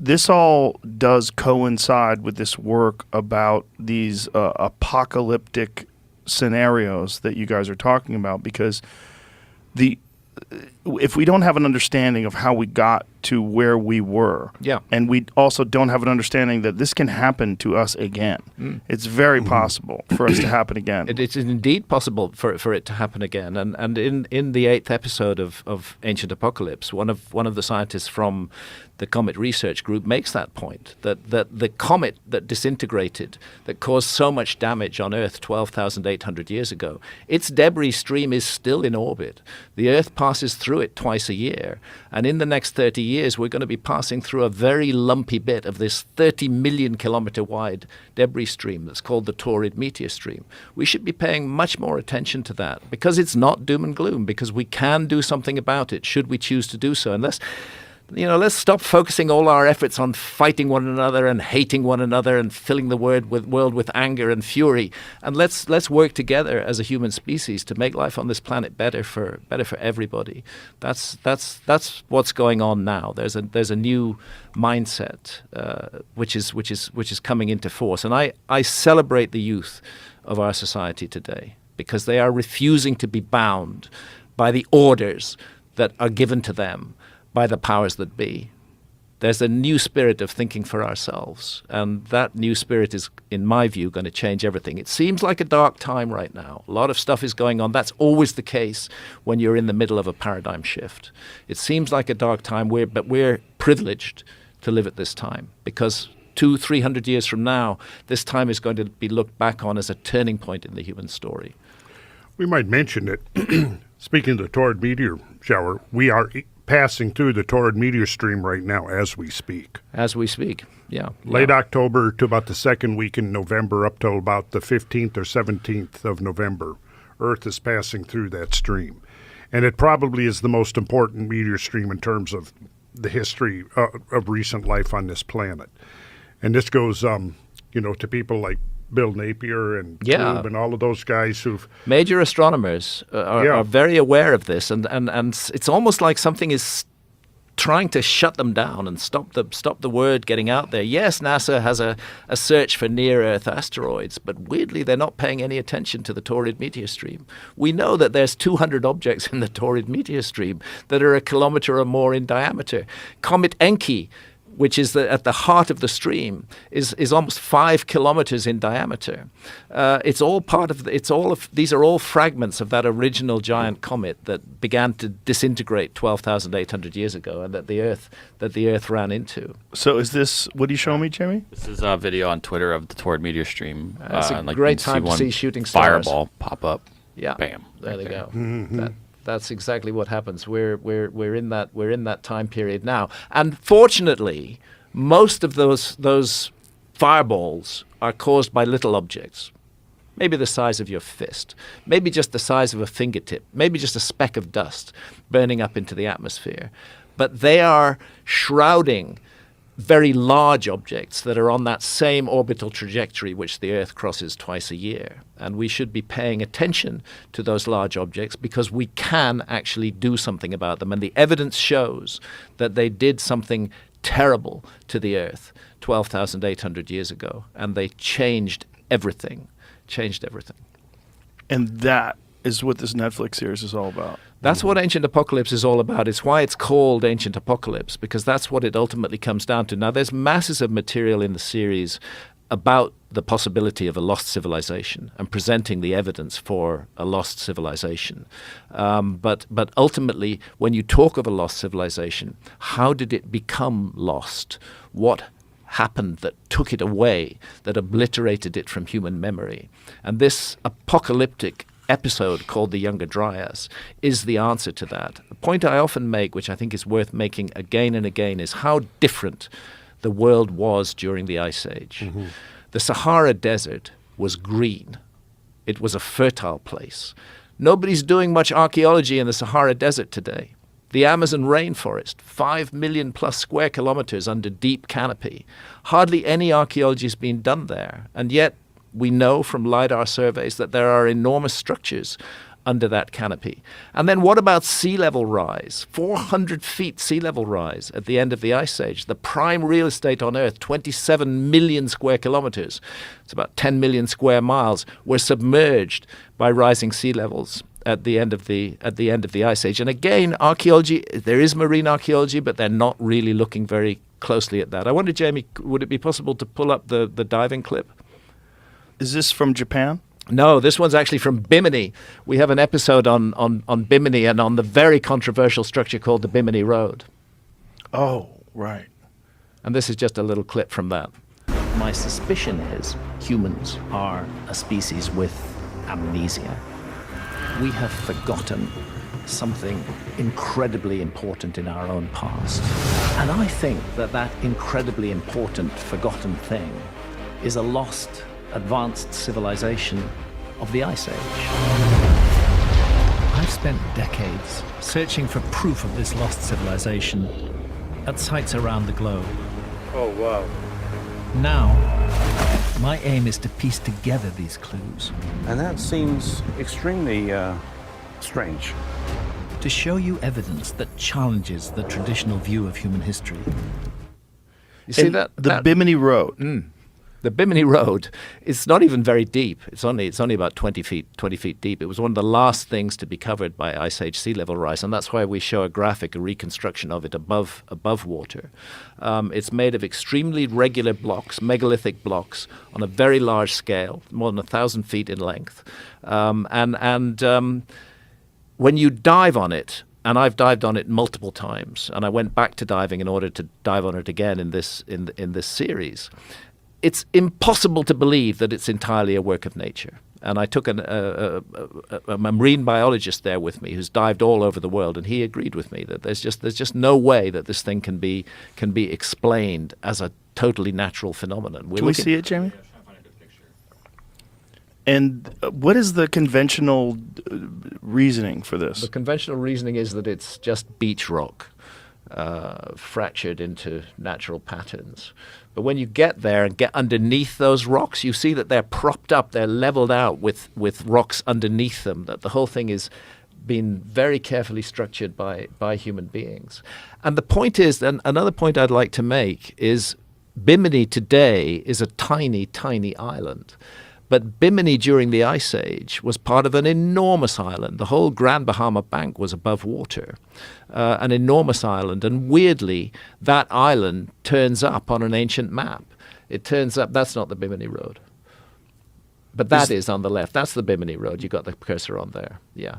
this all does coincide with this work about these apocalyptic scenarios that you guys are talking about, because if we don't have an understanding of how we got to where we were, and we also don't have an understanding that this can happen to us again, it's very possible for us to happen again. It is indeed possible for it to happen again. And in the 8th episode of Ancient Apocalypse, one of the scientists from the Comet Research Group makes that point, that the comet that disintegrated, that caused so much damage on Earth 12,800 years ago, its debris stream is still in orbit. The Earth passes through it twice a year. And in the next 30 years, we're going to be passing through a very lumpy bit of this 30 million kilometer wide debris stream that's called the Taurid meteor stream. We should be paying much more attention to that, because it's not doom and gloom, because we can do something about it should we choose to do so. And let's stop focusing all our efforts on fighting one another and hating one another and filling the world with anger and fury. And let's work together as a human species to make life on this planet better for everybody. That's what's going on now. There's a new mindset which is coming into force. And I celebrate the youth of our society today, because they are refusing to be bound by the orders that are given to them by the powers that be. There's a new spirit of thinking for ourselves, and that new spirit is, in my view, going to change everything. It seems like a dark time right now. A lot of stuff is going on. That's always the case when you're in the middle of a paradigm shift. It seems like a dark time, but we're privileged to live at this time, because 200-300 years from now, this time is going to be looked back on as a turning point in the human story. We might mention that, speaking of the Taurid meteor shower, we are passing through the Taurid meteor stream right now as we speak. As we speak, yeah. Late October to about the second week in November, up till about the 15th or 17th of November, Earth is passing through that stream. And it probably is the most important meteor stream in terms of the history of recent life on this planet. And this goes, to people like Bill Napier and Tube and all of those guys who've... Major astronomers are very aware of this, and it's almost like something is trying to shut them down and stop the word getting out there. Yes, NASA has a search for near-Earth asteroids, but weirdly they're not paying any attention to the Taurid meteor stream. We know that there's 200 objects in the Taurid meteor stream that are a kilometer or more in diameter. Comet Encke, which is at the heart of the stream, is almost 5 kilometers in diameter. These are all fragments of that original giant comet that began to disintegrate 12,800 years ago, and that the Earth ran into. So is this? What are you showing me, Jamie? This is a video on Twitter of the Taurid meteor stream. It's a great time to see shooting stars. Fireball pop up. Yeah. Bam. There they go. Mm-hmm. That's exactly what happens. We're in that time period now, and fortunately, most of those fireballs are caused by little objects, maybe the size of your fist, maybe just the size of a fingertip, maybe just a speck of dust burning up into the atmosphere, but they are shrouding very large objects that are on that same orbital trajectory which the Earth crosses twice a year. And we should be paying attention to those large objects, because we can actually do something about them. And the evidence shows that they did something terrible to the Earth 12,800 years ago, and they changed everything. And that is what this Netflix series is all about. That's what Ancient Apocalypse is all about. It's why it's called Ancient Apocalypse, because that's what it ultimately comes down to. Now, there's masses of material in the series about the possibility of a lost civilization and presenting the evidence for a lost civilization. But ultimately, when you talk of a lost civilization, how did it become lost? What happened that took it away, that obliterated it from human memory? And this apocalyptic episode called The Younger Dryas is the answer to that. The point I often make, which I think is worth making again and again, is how different the world was during the Ice Age. Mm-hmm. The Sahara Desert was green. It was a fertile place. Nobody's doing much archaeology in the Sahara Desert today. The Amazon rainforest, 5 million plus square kilometers under deep canopy. Hardly any archaeology is being done there. And yet we know from LiDAR surveys that there are enormous structures under that canopy. And then what about sea level rise? 400 feet sea level rise at the end of the Ice Age. The prime real estate on Earth, 27 million square kilometers. It's about 10 million square miles, were submerged by rising sea levels at the end of the Ice Age. And again, archaeology, there is marine archaeology, but they're not really looking very closely at that. I wonder, Jamie, would it be possible to pull up the diving clip? Is this from Japan? No, this one's actually from Bimini. We have an episode on Bimini and on the very controversial structure called the Bimini Road. Oh, right. And this is just a little clip from that. My suspicion is humans are a species with amnesia. We have forgotten something incredibly important in our own past. And I think that that incredibly important forgotten thing is a lost, advanced civilization of the Ice Age. I've spent decades searching for proof of this lost civilization at sites around the globe. Oh, wow. Now, my aim is to piece together these clues. And that seems extremely strange. To show you evidence that challenges the traditional view of human history. You see And that? the Bimini Road. The Bimini Road is not even very deep. It's only about 20 feet deep. It was one of the last things to be covered by Ice Age sea level rise, and that's why we show a reconstruction of it above water. It's made of extremely regular blocks, megalithic blocks, on a very large scale, more than 1,000 feet in length. When you dive on it, and I've dived on it multiple times, and I went back to diving in order to dive on it again in this series. It's impossible to believe that it's entirely a work of nature. And I took a marine biologist there with me who's dived all over the world, and he agreed with me that there's just no way that this thing can be explained as a totally natural phenomenon. Can we see it, Jamie? And what is the conventional reasoning for this? The conventional reasoning is that it's just beach rock, fractured into natural patterns. But when you get there and get underneath those rocks, you see that they're propped up, they're leveled out with rocks underneath them, that the whole thing is being very carefully structured by human beings. And the point is, and another point I'd like to make is Bimini today is a tiny, tiny island. But Bimini during the Ice Age was part of an enormous island. The whole Grand Bahama Bank was above water, an enormous island. And weirdly, that island turns up on an ancient map. It turns up, that's not the Bimini Road. But that is on the left. That's the Bimini Road. You got the cursor on there. Yeah.